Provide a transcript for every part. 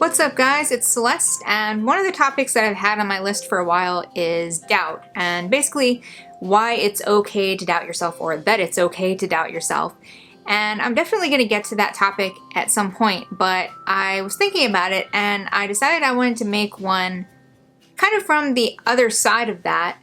What's up, guys? It's Celeste, and one of the topics that I've had on my list for a while is doubt, and basically why it's okay to doubt yourself, or that it's okay to doubt yourself. And I'm definitely going to get to that topic at some point, but I was thinking about it and I decided I wanted to make one kind of from the other side of that,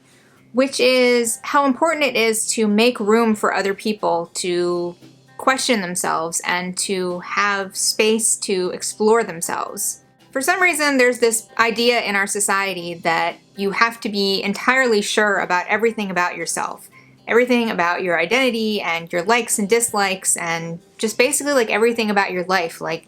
which is how important it is to make room for other people to question themselves and to have space to explore themselves. For some reason, there's this idea in our society that you have to be entirely sure about everything about yourself. Everything about your identity and your likes and dislikes and just basically like everything about your life. Like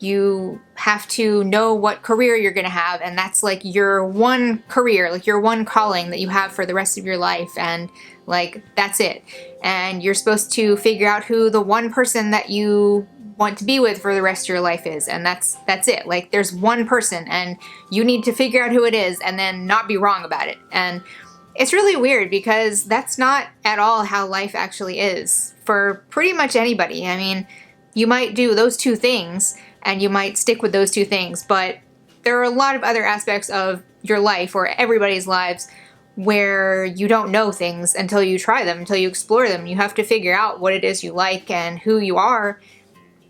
you have to know what career you're going to have, and that's like your one career, like your one calling that you have for the rest of your life, and like that's it. And you're supposed to figure out who the one person that you want to be with for the rest of your life is, and that's it. Like there's one person and you need to figure out who it is and then not be wrong about it. And it's really weird because that's not at all how life actually is for pretty much anybody. I mean, you might do those two things and you might stick with those two things, but there are a lot of other aspects of your life or everybody's lives where you don't know things until you try them, until you explore them. You have to figure out what it is you like and who you are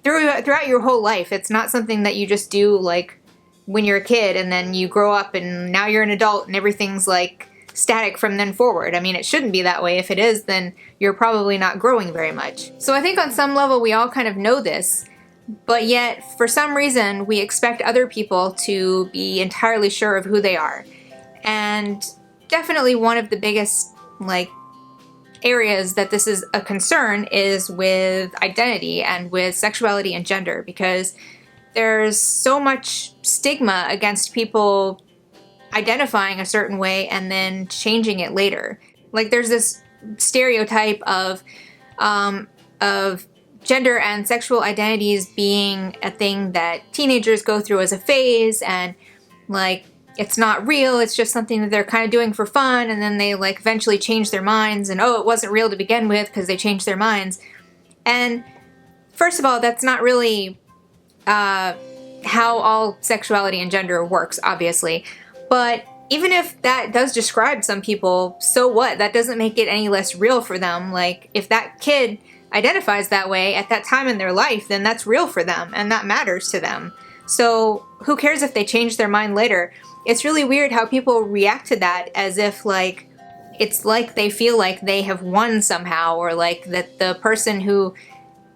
throughout your whole life. It's not something that you just do like when you're a kid and then you grow up and now you're an adult and everything's like static from then forward. I mean, it shouldn't be that way. If it is, then you're probably not growing very much. So I think on some level we all kind of know this, but yet for some reason we expect other people to be entirely sure of who they are. And definitely one of the biggest like areas that this is a concern is with identity and with sexuality and gender, because there's so much stigma against people identifying a certain way and then changing it later. Like there's this stereotype of gender and sexual identities being a thing that teenagers go through as a phase, and like it's not real, it's just something that they're kind of doing for fun, and then they like eventually change their minds, and oh, it wasn't real to begin with because they changed their minds. And first of all, that's not really how all sexuality and gender works, obviously. But even if that does describe some people, so what? That doesn't make it any less real for them. Like if that kid identifies that way at that time in their life, then that's real for them and that matters to them. So who cares if they change their mind later? It's really weird how people react to that as if like it's like they feel like they have won somehow, or like that the person who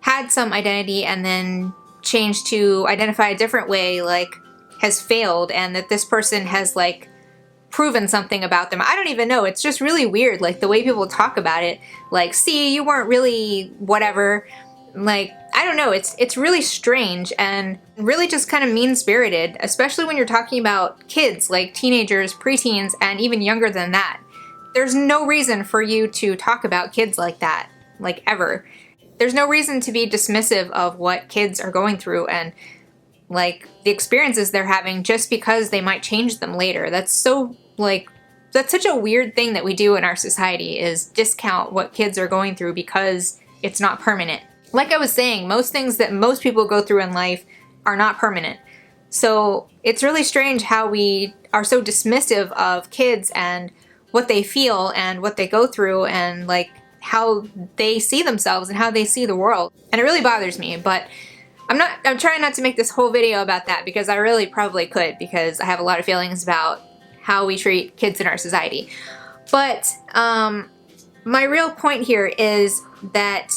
had some identity and then changed to identify a different way like has failed, and that this person has like proven something about them. I don't even know. It's just really weird, like the way people talk about it. Like, see, you weren't really whatever. Like, I don't know. It's really strange and really just kind of mean-spirited, especially when you're talking about kids, like teenagers, preteens, and even younger than that. There's no reason for you to talk about kids like that, like ever. There's no reason to be dismissive of what kids are going through and like the experiences they're having just because they might change them later. That's such a weird thing that we do in our society, is discount what kids are going through because it's not permanent. Like I was saying, most things that most people go through in life are not permanent. So it's really strange how we are so dismissive of kids and what they feel and what they go through and like how they see themselves and how they see the world. And it really bothers me, but I'm trying not to make this whole video about that because I really probably could, because I have a lot of feelings about how we treat kids in our society. But my real point here is that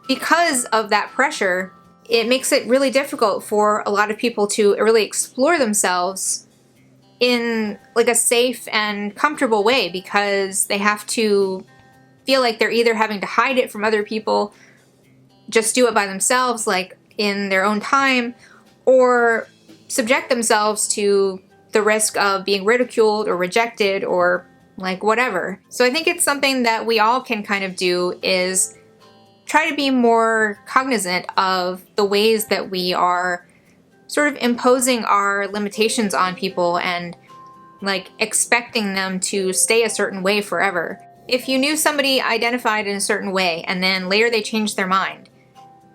because of that pressure, it makes it really difficult for a lot of people to really explore themselves in like a safe and comfortable way, because they have to feel like they're either having to hide it from other people, just do it by themselves, like in their own time, or subject themselves to the risk of being ridiculed or rejected or like whatever. So I think it's something that we all can kind of do, is try to be more cognizant of the ways that we are sort of imposing our limitations on people and like expecting them to stay a certain way forever. If you knew somebody identified in a certain way and then later they changed their mind,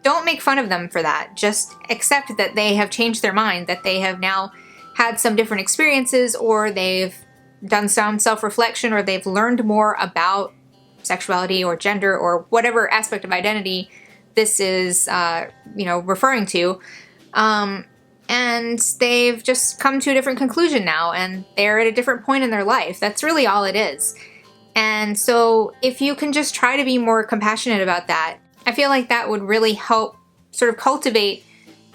don't make fun of them for that. Just accept that they have changed their mind, that they have now had some different experiences, or they've done some self-reflection, or they've learned more about sexuality or gender or whatever aspect of identity this is, referring to. And they've just come to a different conclusion now, and they're at a different point in their life. That's really all it is. And so if you can just try to be more compassionate about that, I feel like that would really help sort of cultivate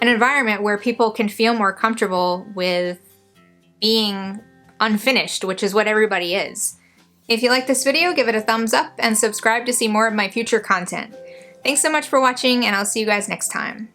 an environment where people can feel more comfortable with being unfinished, which is what everybody is. If you like this video, give it a thumbs up and subscribe to see more of my future content. Thanks so much for watching, and I'll see you guys next time.